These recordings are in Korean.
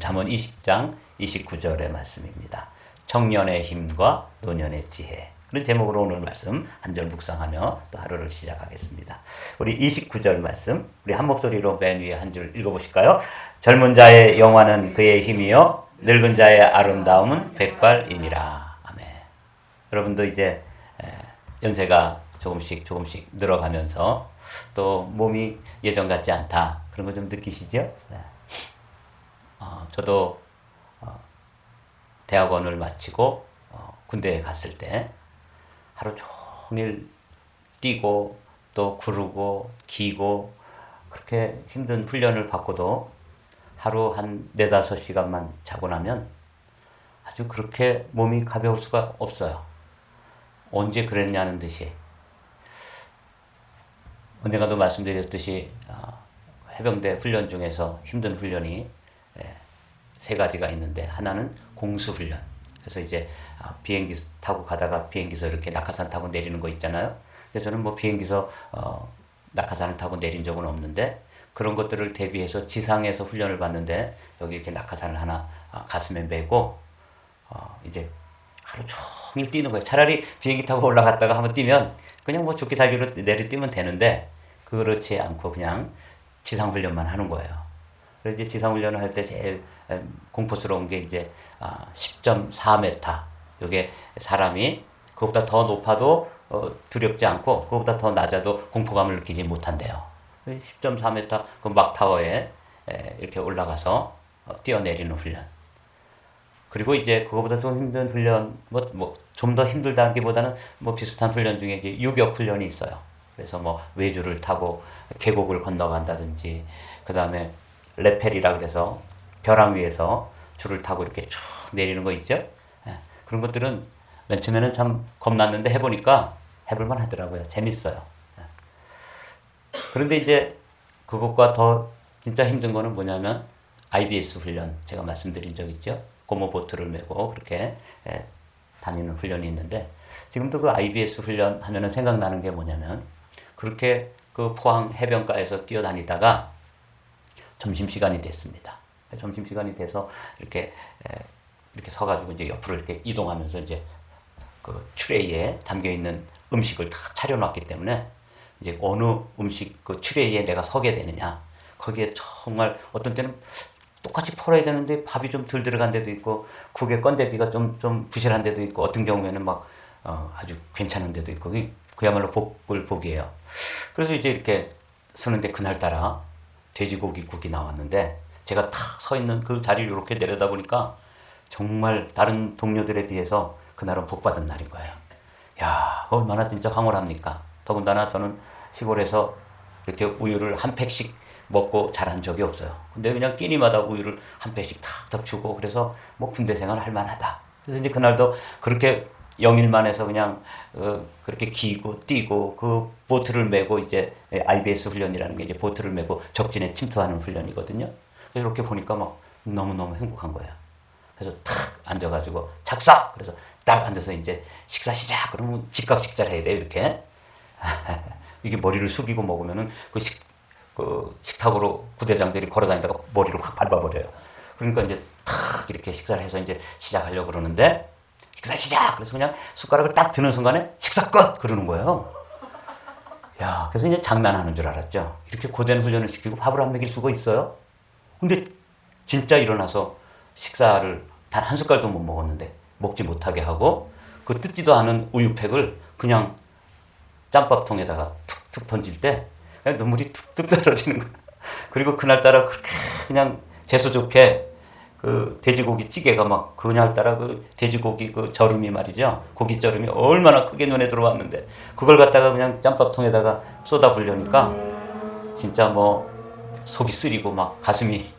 잠언 20장 29절의 말씀입니다. 청년의 힘과 노년의 지혜. 그런 제목으로 오늘 말씀 한 절 묵상하며 또 하루를 시작하겠습니다. 우리 29절 말씀, 우리 한 목소리로 맨 위에 한 줄 읽어보실까요? 젊은 자의 영화는 그의 힘이요 늙은 자의 아름다움은 백발이니라. 아멘. 여러분도 이제 연세가 조금씩 늘어가면서 또 몸이 예전 같지 않다, 그런 거 좀 느끼시죠? 저도 대학원을 마치고 군대에 갔을 때 하루 종일 뛰고 또 구르고 기고 그렇게 힘든 훈련을 받고도 하루 한 4-5시간만 자고 나면 아주 그렇게 몸이 가벼울 수가 없어요. 언제 그랬냐는 듯이. 언젠가도 말씀드렸듯이 해병대 훈련 중에서 힘든 훈련이 3가지가 있는데, 하나는 공수훈련. 그래서 이제 비행기 타고 가다가 비행기에서 이렇게 낙하산 타고 내리는 거 있잖아요. 근데 저는 뭐 비행기에서 낙하산을 타고 내린 적은 없는데, 그런 것들을 대비해서 지상에서 훈련을 받는데 여기 이렇게 낙하산을 하나 가슴에 메고 이제 하루 종일 뛰는 거예요. 차라리 비행기 타고 올라갔다가 한번 뛰면 그냥 뭐 좋게 살기로 내리뛰면 되는데, 그렇지 않고 그냥 지상 훈련만 하는 거예요. 그래서 이제 지상 훈련을 할 때 제일 공포스러운 게 이제 10.4m. 이게 사람이 그것보다 더 높아도 두렵지 않고 그것보다 더 낮아도 공포감을 느끼지 못한대요. 10.4m 그 막타워에 이렇게 올라가서 뛰어내리는 훈련. 그리고 이제 그거보다 좀 힘든 훈련, 좀 더 힘들다기보다는 비슷한 훈련 중에 이제 유격 훈련이 있어요. 그래서 외줄을 타고 계곡을 건너간다든지, 그 다음에 레펠이라 그래서 벼랑 위에서 줄을 타고 이렇게 쭉 내리는 거 있죠? 그런 것들은 맨 처음에는 참 겁났는데 해보니까 해볼만 하더라고요. 재밌어요. 그런데 이제 그것과 더 진짜 힘든 거는 뭐냐면 IBS 훈련, 제가 말씀드린 적 있죠? 고무보트를 메고 그렇게 다니는 훈련이 있는데, 지금도 그 IBS 훈련 하면은 생각나는 게 뭐냐면, 그렇게 그 포항 해변가에서 뛰어다니다가 점심시간이 됐습니다. 점심시간이 돼서 이렇게 서가지고 이제 옆으로 이렇게 이동하면서 이제 그 트레이에 담겨있는 음식을 다 차려놨기 때문에 이제 어느 음식 그 트레이에 내가 서게 되느냐, 거기에 정말 어떤 때는 똑같이 펄어야 되는데 밥이 좀 덜 들어간 데도 있고, 국의 건더기가 좀 부실한 데도 있고, 어떤 경우에는 아주 괜찮은 데도 있고, 그야말로 복을 복이에요. 그래서 이제 이렇게 서는데 그날따라 돼지고기 국이 나왔는데, 제가 탁 서 있는 그 자리를 이렇게 내려다보니까 정말 다른 동료들에 비해서 그날은 복받은 날인 거예요. 야, 얼마나 진짜 황홀합니까? 더군다나 저는 시골에서 이렇게 우유를 한 팩씩 먹고 자란 적이 없어요. 근데 그냥 끼니마다 우유를 한 팩씩 탁탁 주고, 그래서 군대 생활 할 만하다. 그래서 이제 그날도 그렇게 영일만 해서 그냥 그렇게 기고 뛰고 그 보트를 메고, 이제 IBS 훈련이라는 게 이제 보트를 메고 적진에 침투하는 훈련이거든요. 그래서 이렇게 보니까 너무너무 행복한 거예요. 그래서 탁 앉아가지고 착석! 그래서 딱 앉아서 이제 식사 시작! 그러면 즉각 식사를 해야 돼요, 이렇게. 이게 머리를 숙이고 먹으면은 그 식탁으로 부대장들이 걸어다니다가 머리를 확 밟아버려요. 그러니까 이제 탁 이렇게 식사를 해서 이제 시작하려고 그러는데, 식사 시작! 그래서 그냥 숟가락을 딱 드는 순간에 식사 끝! 그러는 거예요. 야, 그래서 이제 장난하는 줄 알았죠. 이렇게 고된 훈련을 시키고 밥을 안 먹일 수가 있어요? 근데 진짜 일어나서 식사를 단 한 숟갈도 못 먹었는데, 먹지 못하게 하고, 그 뜯지도 않은 우유팩을 그냥 짬밥통에다가 툭툭 던질 때 그냥 눈물이 툭툭 떨어지는 거예요. 그리고 그날따라 그렇게 그냥 재수 좋게 그 돼지고기 찌개가 그날따라 그 돼지고기 그 저름이 말이죠. 고기 저름이 얼마나 크게 눈에 들어왔는데, 그걸 갖다가 그냥 짬밥통에다가 쏟아 부으려니까 진짜 속이 쓰리고 가슴이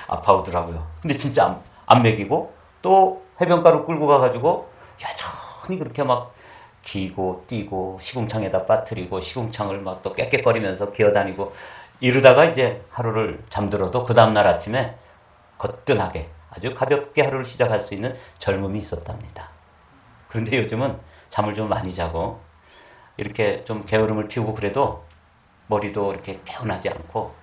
아파오더라고요. 근데 진짜 안 먹이고, 또 해변가로 끌고 가가지고 여전히 그렇게 기고 뛰고 시궁창에다 빠뜨리고 시궁창을 또 깨깨거리면서 기어다니고, 이러다가 이제 하루를 잠들어도 그 다음날 아침에 거뜬하게 아주 가볍게 하루를 시작할 수 있는 젊음이 있었답니다. 그런데 요즘은 잠을 좀 많이 자고 이렇게 좀 게으름을 피우고 그래도 머리도 이렇게 개운하지 않고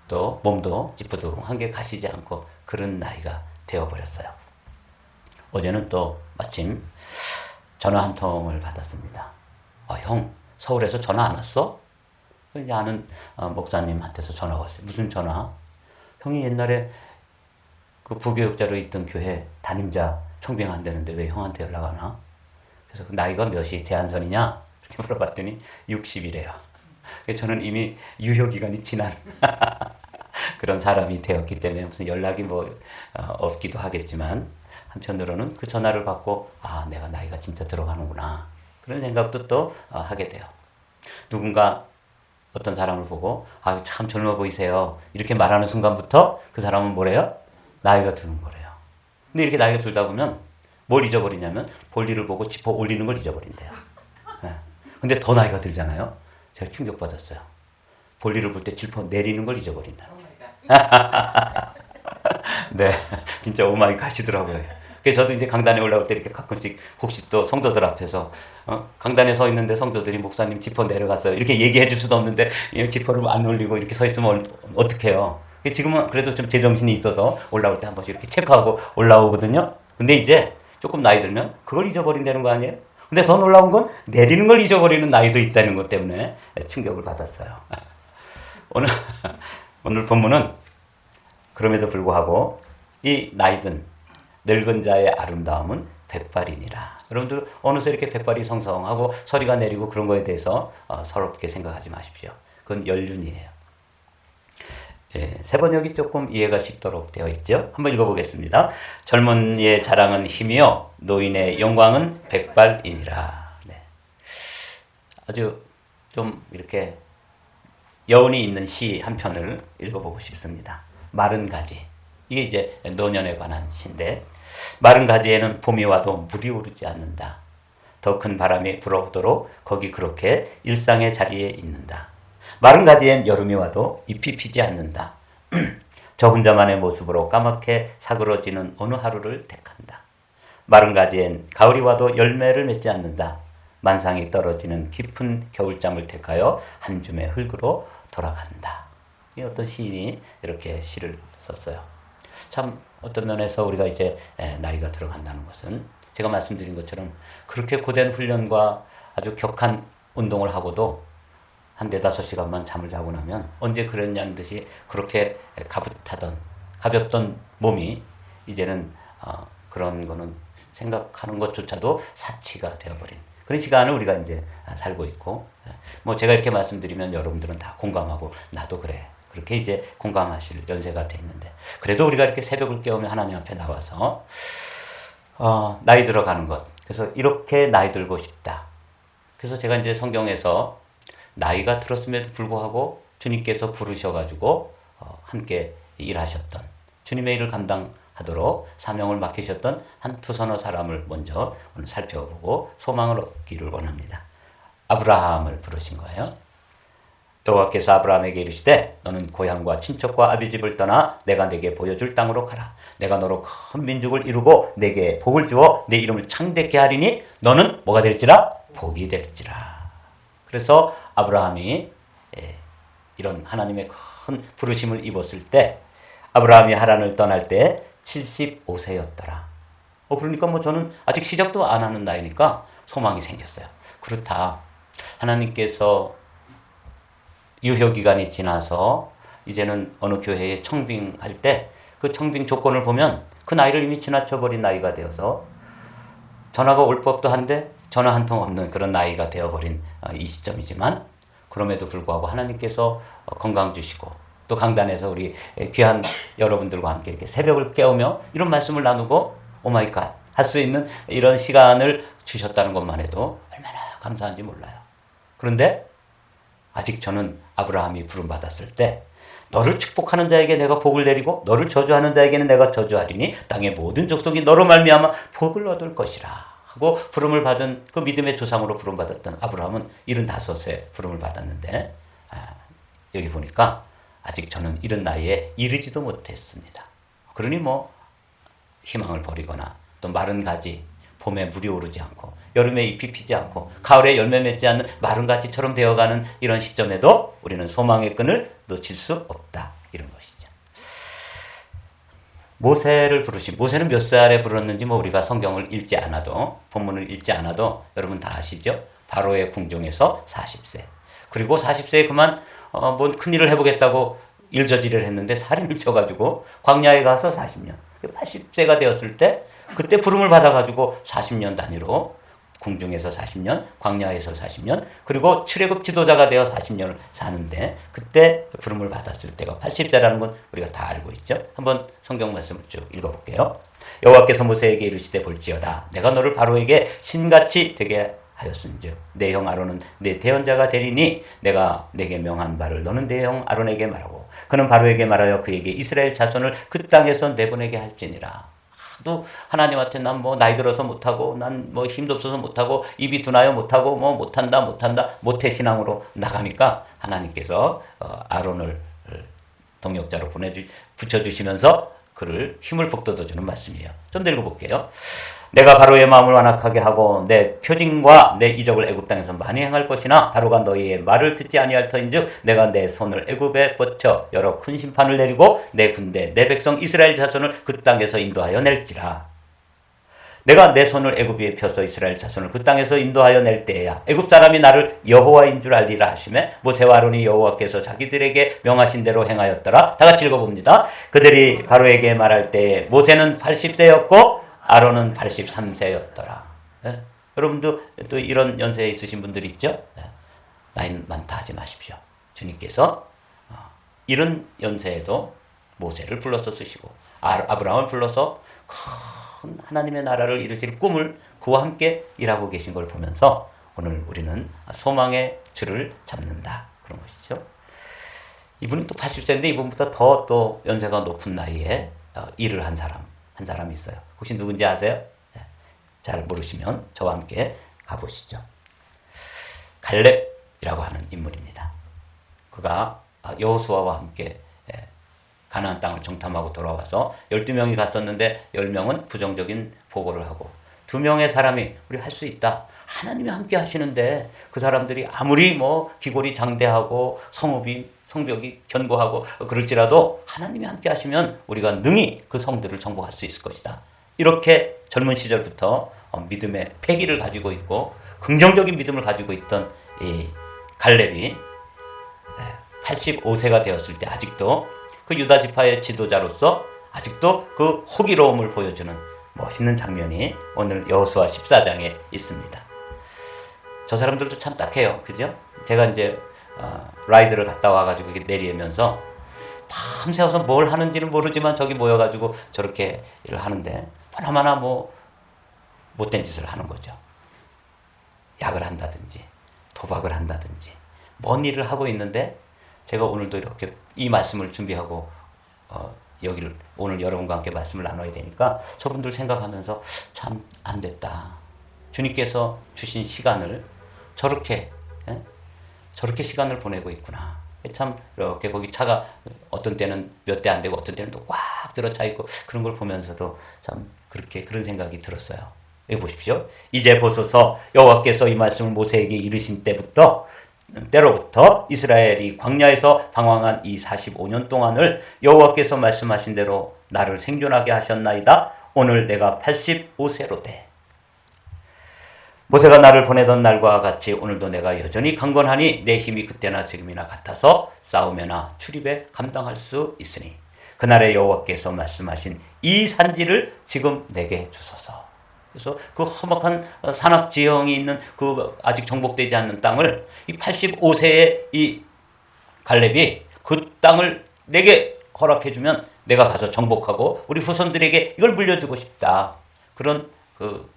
또 몸도 찌뿌둥한 게 가시지 않고 그런 나이가 되어버렸어요. 어제는 또 마침 전화 한 통을 받았습니다. 형, 서울에서 전화 안 왔어? 이제 아는 목사님한테서 전화가 왔어요. 무슨 전화? 형이 옛날에 그 부교육자로 있던 교회 담임자 청빙한다는데 왜 형한테 연락 안 와? 그래서 그 나이가 몇이 대한선이냐? 이렇게 물어봤더니 60이래요. 저는 이미 유효기간이 지난 그런 사람이 되었기 때문에 무슨 연락이 없기도 하겠지만, 한편으로는 그 전화를 받고 내가 나이가 진짜 들어가는구나, 그런 생각도 또 하게 돼요. 누군가 어떤 사람을 보고 참 젊어 보이세요 이렇게 말하는 순간부터 그 사람은 뭐래요? 나이가 드는 거래요. 근데 이렇게 나이가 들다 보면 뭘 잊어버리냐면 볼일을 보고 짚어 올리는 걸 잊어버린대요. 네. 근데 더 나이가 들잖아요. 제가 충격받았어요. 볼일을 볼 때 짚어 내리는 걸 잊어버린다. 네, 진짜 오마이 갓이더라고요. 그래서 저도 이제 강단에 올라올 때 이렇게 가끔씩 혹시 또 성도들 앞에서 강단에 서 있는데 성도들이 목사님 짚어 내려갔어요 이렇게 얘기해 줄 수도 없는데 짚어를 안 올리고 이렇게 서 있으면 어떡해요. 지금은 그래도 좀 제정신이 있어서 올라올 때 한 번씩 이렇게 체크하고 올라오거든요. 근데 이제 조금 나이 들면 그걸 잊어버린다는 거 아니에요? 근데 더 놀라운 건 내리는 걸 잊어버리는 나이도 있다는 것 때문에 충격을 받았어요. 오늘 본문은 그럼에도 불구하고 이 나이든 늙은 자의 아름다움은 백발이니라. 여러분들 어느새 이렇게 백발이 성성하고 서리가 내리고 그런 거에 대해서 서럽게 생각하지 마십시오. 그건 연륜이에요. 세 번역이 조금 이해가 쉽도록 되어 있죠. 한번 읽어보겠습니다. 젊은 이의 자랑은 힘이요 노인의 영광은 백발이니라. 네. 아주 좀 이렇게 여운이 있는 시 한 편을 읽어보고 싶습니다. 마른 가지. 이게 이제 노년에 관한 시인데, 마른 가지에는 봄이 와도 물이 오르지 않는다. 더 큰 바람이 불어오도록 거기 그렇게 일상의 자리에 있는다. 마른 가지엔 여름이 와도 잎이 피지 않는다. 저 혼자만의 모습으로 까맣게 사그러지는 어느 하루를 택한다. 마른 가지엔 가을이 와도 열매를 맺지 않는다. 만상이 떨어지는 깊은 겨울잠을 택하여 한 줌의 흙으로 돌아간다. 이 어떤 시인이 이렇게 시를 썼어요. 참 어떤 면에서 우리가 이제 나이가 들어간다는 것은 제가 말씀드린 것처럼 그렇게 고된 훈련과 아주 격한 운동을 하고도 한 4-5시간만 잠을 자고 나면 언제 그랬냐는 듯이 그렇게 가볍던 몸이 이제는 그런 거는 생각하는 것조차도 사치가 되어버린 그런 시간을 우리가 이제 살고 있고, 제가 이렇게 말씀드리면 여러분들은 다 공감하고 나도 그래, 그렇게 이제 공감하실 연세가 돼 있는데, 그래도 우리가 이렇게 새벽을 깨우며 하나님 앞에 나와서 나이 들어가는 것, 그래서 이렇게 나이 들고 싶다. 그래서 제가 이제 성경에서 나이가 들었음에도 불구하고 주님께서 부르셔가지고 함께 일하셨던, 주님의 일을 감당하도록 사명을 맡기셨던 한 두서너 사람을 먼저 오늘 살펴보고 소망을 얻기를 원합니다. 아브라함을 부르신 거예요. 여호와께서 아브라함에게 이르시되 너는 고향과 친척과 아비집을 떠나 내가 내게 보여줄 땅으로 가라. 내가 너로 큰 민족을 이루고 내게 복을 주어 내 이름을 창대케 하리니 너는 뭐가 될지라? 복이 될지라. 그래서 아브라함이 이런 하나님의 큰 부르심을 입었을 때, 아브라함이 하란을 떠날 때 75세였더라. 그러니까 저는 아직 시작도 안 하는 나이니까 소망이 생겼어요. 그렇다. 하나님께서 유효기간이 지나서 이제는 어느 교회에 청빙할 때 그 청빙 조건을 보면 그 나이를 이미 지나쳐버린 나이가 되어서 전화가 올 법도 한데 전화 한 통 없는 그런 나이가 되어버린 이 시점이지만, 그럼에도 불구하고 하나님께서 건강 주시고 또 강단에서 우리 귀한 여러분들과 함께 이렇게 새벽을 깨우며 이런 말씀을 나누고 오마이갓 할 수 있는 이런 시간을 주셨다는 것만 해도 얼마나 감사한지 몰라요. 그런데 아직 저는 아브라함이 부름받았을 때 너를 축복하는 자에게 내가 복을 내리고 너를 저주하는 자에게는 내가 저주하리니 땅의 모든 족속이 너로 말미암아 복을 얻을 것이라 하고 부름을 받은 그 믿음의 조상으로 부름받았던 아브라함은 75세 부름을 받았는데, 여기 보니까 아직 저는 이런 나이에 이르지도 못했습니다. 그러니 희망을 버리거나 또 마른 가지, 봄에 물이 오르지 않고 여름에 잎이 피지 않고 가을에 열매 맺지 않는 마른 가지처럼 되어가는 이런 시점에도 우리는 소망의 끈을 놓칠 수 없다, 이런 것이죠. 모세를 부르신, 모세는 몇 살에 부르는지 뭐 우리가 성경을 읽지 않아도, 본문을 읽지 않아도 여러분 다 아시죠? 바로의 궁정에서 40세. 그리고 40세에 그만 뭔 큰일을 해보겠다고 일저지를 했는데 살인을 쳐가지고 광야에 가서 40년. 80세가 되었을 때 그때 부름을 받아가지고 40년 단위로 궁중에서 40년, 광야에서 40년, 그리고 출애굽 지도자가 되어 40년을 사는데 그때 부름을 받았을 때가 80세라는 건 우리가 다 알고 있죠. 한번 성경 말씀을 쭉 읽어볼게요. 여호와께서 모세에게 이르시되 볼지어다 내가 너를 바로에게 신같이 되게 하였은즉 내 형 아론은 내 대언자가 되리니 내가 내게 명한 바를 너는 내 형 아론에게 말하고 그는 바로에게 말하여 그에게 이스라엘 자손을 그 땅에서 내보내게 할지니라. 또 하나님한테 난 뭐 나이 들어서 못하고 난 뭐 힘도 없어서 못하고 입이 둔하여 못하고 뭐 못한다 못해 신앙으로 나가니까 하나님께서 아론을 동역자로 붙여주시면서 그를 힘을 북돋아주는 말씀이에요. 좀 더 읽어볼게요. 내가 바로의 마음을 완악하게 하고 내 표징과 내 이적을 애굽 땅에서 많이 행할 것이나 바로가 너희의 말을 듣지 아니할 터인즉 내가 내 손을 애굽에 뻗쳐 여러 큰 심판을 내리고 내 군대 내 백성 이스라엘 자손을 그 땅에서 인도하여 낼지라. 내가 내 손을 애굽에 펴서 이스라엘 자손을 그 땅에서 인도하여 낼 때에야 애굽 사람이 나를 여호와인 줄 알리라 하시매 모세와 아론이 여호와께서 자기들에게 명하신 대로 행하였더라. 다 같이 읽어봅니다. 그들이 바로에게 말할 때 모세는 80세였고 아론은 83세였더라. 네? 여러분도 또 이런 연세에 있으신 분들 있죠? 네. 나이 많다 하지 마십시오. 주님께서 이런 연세에도 모세를 불러서 쓰시고 아브라함을 불러서 큰 하나님의 나라를 이루실 꿈을 그와 함께 일하고 계신 걸 보면서 오늘 우리는 소망의 줄을 잡는다. 그런 것이죠. 이분은 또 80세인데 이분보다 더 또 연세가 높은 나이에 일을 한 사람이 있어요. 혹시 누군지 아세요? 네. 잘 모르시면 저와 함께 가보시죠. 갈렙이라고 하는 인물입니다. 그가 여호수아와 함께 가나안 땅을 정탐하고 돌아와서 12명이 갔었는데 10명은 부정적인 보고를 하고 2명의 사람이 우리 할 수 있다. 하나님이 함께 하시는데 그 사람들이 아무리 뭐 기골이 장대하고 성벽이 견고하고 그럴지라도 하나님이 함께 하시면 우리가 능히 그 성들을 정복할 수 있을 것이다. 이렇게 젊은 시절부터 믿음의 패기를 가지고 있고 긍정적인 믿음을 가지고 있던 이 갈렙이 85세가 되었을 때 아직도 그 유다 지파의 지도자로서 아직도 그 호기로움을 보여주는 멋있는 장면이 오늘 여호수아 14장에 있습니다. 저 사람들도 참 딱해요. 그죠? 제가 이제 라이드를 갔다 와가지고 내리면서 밤새워서 뭘 하는지는 모르지만 저기 모여가지고 저렇게 일을 하는데 하나마나 뭐 못된 짓을 하는 거죠. 약을 한다든지 도박을 한다든지 뭔 일을 하고 있는데 제가 오늘도 이렇게 이 말씀을 준비하고 여기를 오늘 여러분과 함께 말씀을 나눠야 되니까 저분들 생각하면서 참 안 됐다. 주님께서 주신 시간을 저렇게 시간을 보내고 있구나. 참 이렇게 거기 차가 어떤 때는 몇 대 안 되고 어떤 때는 또 꽉 들어차 있고 그런 걸 보면서도 참 그런 생각이 들었어요. 여기 보십시오. 이제 보소서 여호와께서 이 말씀을 모세에게 이르신 때로부터 이스라엘이 광야에서 방황한 이 45년 동안을 여호와께서 말씀하신 대로 나를 생존하게 하셨나이다. 오늘 내가 85세로 돼. 모세가 나를 보내던 날과 같이 오늘도 내가 여전히 강건하니 내 힘이 그때나 지금이나 같아서 싸움에나 출입에 감당할 수 있으니 그날의 여호와께서 말씀하신 이 산지를 지금 내게 주소서. 그래서 그 험악한 산악 지형이 있는 그 아직 정복되지 않는 땅을 이 85세의 이 갈렙이 그 땅을 내게 허락해주면 내가 가서 정복하고 우리 후손들에게 이걸 물려주고 싶다. 그런 그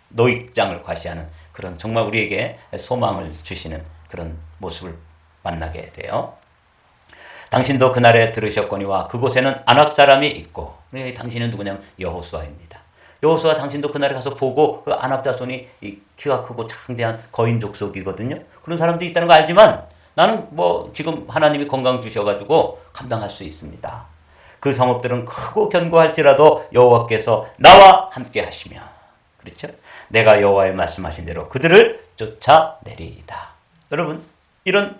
노익장을 과시하는 그런 정말 우리에게 소망을 주시는 그런 모습을 만나게 돼요. 당신도 그날에 들으셨거니와 그곳에는 아낙 사람이 있고 당신은 누구냐면 여호수아입니다. 여호수아 당신도 그날에 가서 보고 그 아낙 자손이 키가 크고 장대한 거인 족속이거든요. 그런 사람도 있다는 거 알지만 나는 뭐 지금 하나님이 건강 주셔가지고 감당할 수 있습니다. 그 성읍들은 크고 견고할지라도 여호와께서 나와 함께 하시며 그렇죠? 내가 여호와의 말씀하신 대로 그들을 쫓아내리이다. 여러분 이런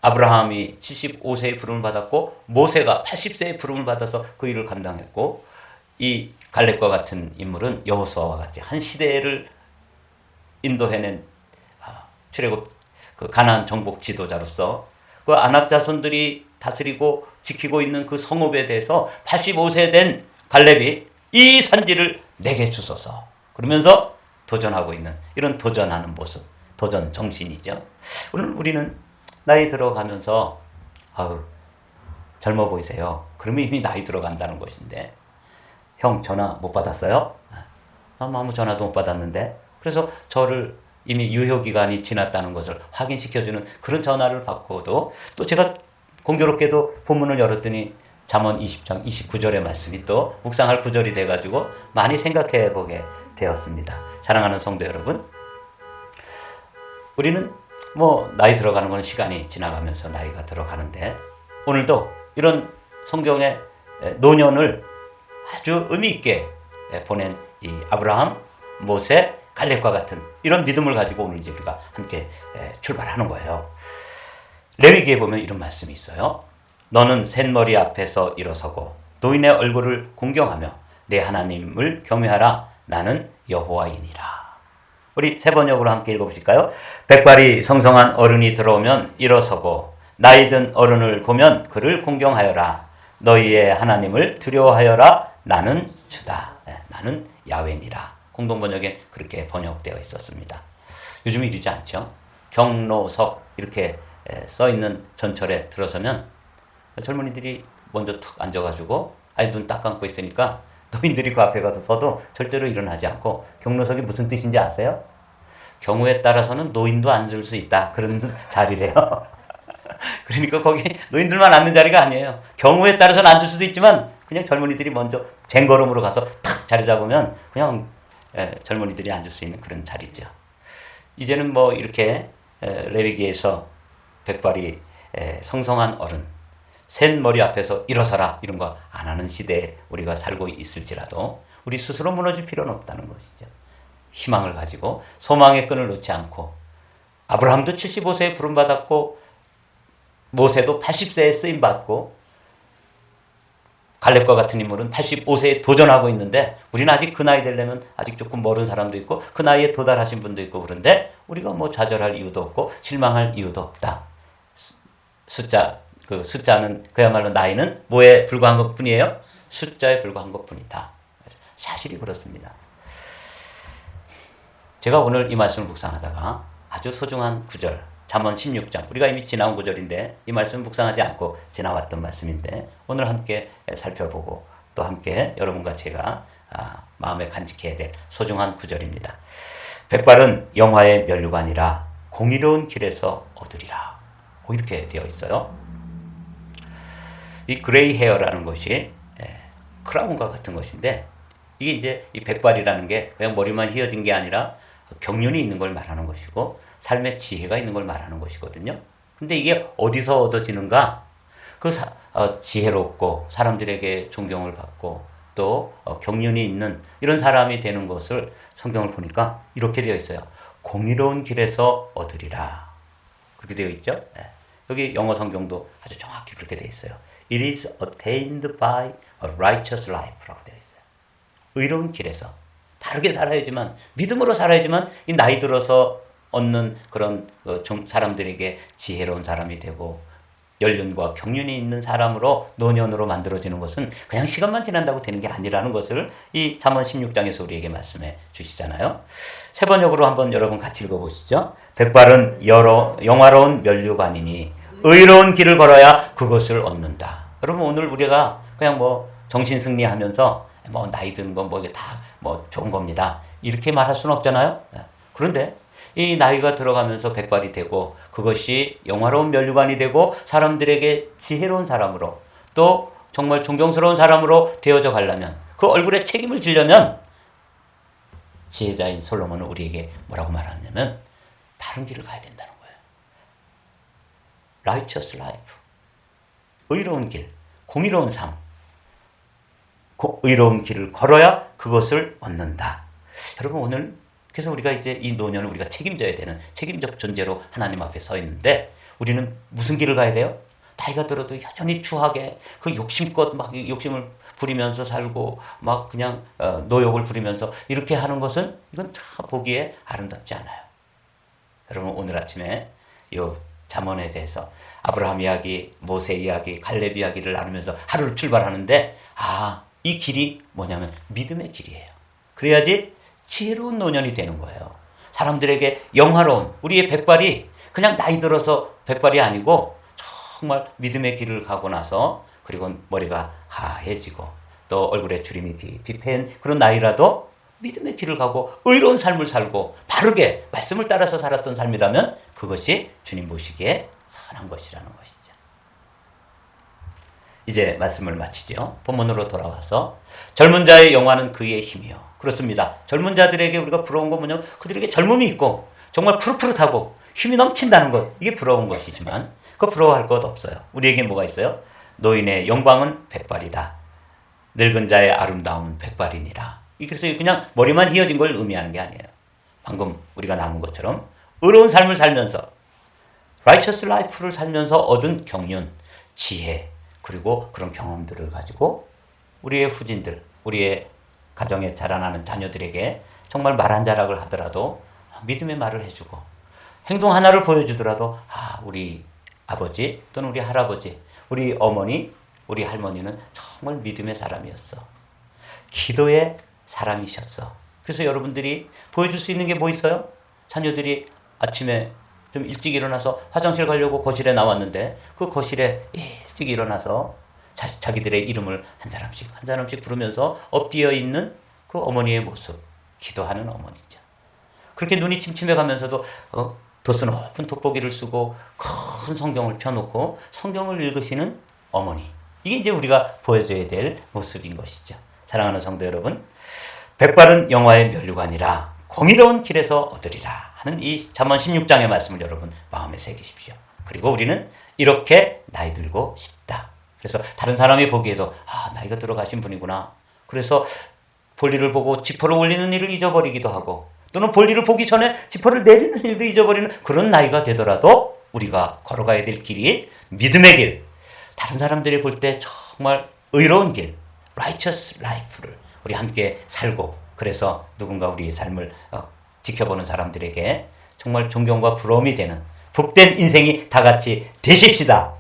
아브라함이 75세의 부름을 받았고 모세가 80세의 부름을 받아서 그 일을 감당했고 이 갈렙과 같은 인물은 여호수아와 같이 한 시대를 인도해낸 출애굽 그 가나안 정복 지도자로서 그 아낙 자손들이 다스리고 지키고 있는 그 성읍에 대해서 85세 된 갈렙이 이 산지를 내게 주소서 그러면서 도전하고 있는 이런 도전하는 모습, 도전 정신이죠. 오늘 우리는 나이 들어가면서 젊어 보이세요. 그러면 이미 나이 들어간다는 것인데 형 전화 못 받았어요? 아무 전화도 못 받았는데 그래서 저를 이미 유효기간이 지났다는 것을 확인시켜주는 그런 전화를 받고도 또 제가 공교롭게도 본문을 열었더니 잠언 20장 29절의 말씀이 또 묵상할 구절이 돼가지고 많이 생각해 보게 되었습니다. 사랑하는 성도 여러분, 우리는 나이 들어가는 건 시간이 지나가면서 나이가 들어가는데 오늘도 이런 성경의 노년을 아주 의미 있게 보낸 이 아브라함, 모세, 갈렙과 같은 이런 믿음을 가지고 오늘 이제 우리가 함께 출발하는 거예요. 레위기에 보면 이런 말씀이 있어요. 너는 셋머리 앞에서 일어서고 노인의 얼굴을 공경하며 내 하나님을 경외하라. 나는 여호와이니라. 우리 세 번역으로 함께 읽어보실까요? 백발이 성성한 어른이 들어오면 일어서고 나이 든 어른을 보면 그를 공경하여라. 너희의 하나님을 두려워하여라. 나는 주다. 나는 야훼니라. 공동번역에 그렇게 번역되어 있었습니다. 요즘 이러지 않죠? 경로석 이렇게 써있는 전철에 들어서면 젊은이들이 먼저 툭 앉아가지고 눈 딱 감고 있으니까 노인들이 그 앞에 가서 서도 절대로 일어나지 않고 경로석이 무슨 뜻인지 아세요? 경우에 따라서는 노인도 앉을 수 있다. 그런 자리래요. 그러니까 거기 노인들만 앉는 자리가 아니에요. 경우에 따라서는 앉을 수도 있지만 그냥 젊은이들이 먼저 쟁걸음으로 가서 탁 자리 잡으면 그냥 젊은이들이 앉을 수 있는 그런 자리죠. 이제는 이렇게 레위기에서 백발이 성성한 어른, 셋 머리 앞에서 일어서라 이런 거 안 하는 시대에 우리가 살고 있을지라도 우리 스스로 무너질 필요는 없다는 것이죠. 희망을 가지고 소망의 끈을 놓지 않고 아브라함도 75세에 부름받았고 모세도 80세에 쓰임받고 갈렙과 같은 인물은 85세에 도전하고 있는데 우리는 아직 그 나이 되려면 아직 조금 멀은 사람도 있고 그 나이에 도달하신 분도 있고 그런데 우리가 좌절할 이유도 없고 실망할 이유도 없다. 숫자는 그야말로 나이는 뭐에 불과한 것뿐이에요? 숫자에 불과한 것뿐이다. 사실이 그렇습니다. 제가 오늘 이 말씀을 묵상하다가 아주 소중한 구절 잠언 16장 우리가 이미 지나온 구절인데 이 말씀을 묵상하지 않고 지나왔던 말씀인데 오늘 함께 살펴보고 또 함께 여러분과 제가 마음에 간직해야 될 소중한 구절입니다. 백발은 영화의 면류관이라 공의로운 길에서 얻으리라. 이렇게 되어 있어요. 이 그레이 헤어라는 것이 크라운과 같은 것인데 이게 이제 이 백발이라는 게 그냥 머리만 휘어진 게 아니라 경륜이 있는 걸 말하는 것이고 삶의 지혜가 있는 걸 말하는 것이거든요. 근데 이게 어디서 얻어지는가? 지혜롭고 사람들에게 존경을 받고 또 경륜이 있는 이런 사람이 되는 것을 성경을 보니까 이렇게 되어 있어요. 공의로운 길에서 얻으리라. 그렇게 되어 있죠. 여기 영어 성경도 아주 정확히 그렇게 되어 있어요. It is attained by a righteous life라고 되어 있어요. 의로운 길에서 다르게 살아야지만 믿음으로 살아야지만 이 나이 들어서 얻는 그런 사람들에게 지혜로운 사람이 되고 연륜과 경륜이 있는 사람으로 노년으로 만들어지는 것은 그냥 시간만 지난다고 되는 게 아니라는 것을 이 잠언 16장에서 우리에게 말씀해 주시잖아요. 세 번역으로 한번 여러분 같이 읽어보시죠. 백발은 영화로운 면류관이니 의로운 길을 걸어야 그것을 얻는다. 여러분 오늘 우리가 그냥 정신승리하면서 나이 드는 건 이게 다 좋은 겁니다. 이렇게 말할 수는 없잖아요. 그런데 이 나이가 들어가면서 백발이 되고 그것이 영화로운 면류관이 되고 사람들에게 지혜로운 사람으로 또 정말 존경스러운 사람으로 되어져 가려면 그 얼굴에 책임을 지려면 지혜자인 솔로몬은 우리에게 뭐라고 말하냐면 바른 길을 가야 된다는 거예요. Righteous life. 의로운 길, 공의로운 삶. 의로운 길을 걸어야 그것을 얻는다. 여러분 오늘 그래서 우리가 이제 이 노년을 우리가 책임져야 되는 책임적 존재로 하나님 앞에 서 있는데 우리는 무슨 길을 가야 돼요? 나이가 들어도 여전히 추하게 그 욕심껏 막 욕심을 부리면서 살고 막 그냥 노욕을 부리면서 이렇게 하는 것은 이건 다 보기에 아름답지 않아요. 여러분 오늘 아침에 이 잠언에 대해서 아브라함 이야기, 모세 이야기, 갈렙 이야기를 나누면서 하루를 출발하는데 이 길이 뭐냐면 믿음의 길이에요. 그래야지 지혜로운 노년이 되는 거예요. 사람들에게 영화로운 우리의 백발이 그냥 나이 들어서 백발이 아니고 정말 믿음의 길을 가고 나서 그리고 머리가 하얘지고 또 얼굴에 주름이 뒤패인 그런 나이라도 믿음의 길을 가고 의로운 삶을 살고 바르게 말씀을 따라서 살았던 삶이라면 그것이 주님 보시기에 선한 것이라는 것이죠. 이제 말씀을 마치죠. 본문으로 돌아와서 젊은 자의 영화는 그의 힘이요. 그렇습니다. 젊은 자들에게 우리가 부러운 건 뭐냐면 그들에게 젊음이 있고 정말 푸릇푸릇하고 힘이 넘친다는 것. 이게 부러운 것이지만 그거 부러워할 것 없어요. 우리에게 뭐가 있어요? 노인의 영광은 백발이다. 늙은 자의 아름다움은 백발이니라. 그래서 그냥 머리만 휘어진 걸 의미하는 게 아니에요. 방금 우리가 나눈 것처럼 의로운 삶을 살면서 righteous life를 살면서 얻은 경륜, 지혜 그리고 그런 경험들을 가지고 우리의 후진들, 우리의 가정에 자라나는 자녀들에게 정말 말 한 자락을 하더라도 믿음의 말을 해주고 행동 하나를 보여주더라도 우리 아버지 또는 우리 할아버지, 우리 어머니, 우리 할머니는 정말 믿음의 사람이었어. 기도의 사람이셨어. 그래서 여러분들이 보여줄 수 있는 게 뭐 있어요? 자녀들이 아침에 좀 일찍 일어나서 화장실 가려고 거실에 나왔는데 그 거실에 일찍 일어나서 자기들의 이름을 한 사람씩 부르면서 엎드려 있는 그 어머니의 모습, 기도하는 어머니죠. 그렇게 눈이 침침해 가면서도 도수 높은 돋보기를 쓰고 큰 성경을 펴놓고 성경을 읽으시는 어머니. 이게 이제 우리가 보여줘야 될 모습인 것이죠. 사랑하는 성도 여러분, 백발은 영화의 면류관이라 공의로운 길에서 얻으리라 하는 이 잠언 16장의 말씀을 여러분 마음에 새기십시오. 그리고 우리는 이렇게 나이 들고 싶다. 그래서 다른 사람이 보기에도 나이가 들어가신 분이구나. 그래서 볼일을 보고 지퍼를 올리는 일을 잊어버리기도 하고 또는 볼일을 보기 전에 지퍼를 내리는 일도 잊어버리는 그런 나이가 되더라도 우리가 걸어가야 될 길이 믿음의 길, 다른 사람들이 볼 때 정말 의로운 길, righteous life를 우리 함께 살고 그래서 누군가 우리의 삶을 지켜보는 사람들에게 정말 존경과 부러움이 되는 복된 인생이 다 같이 되십시다.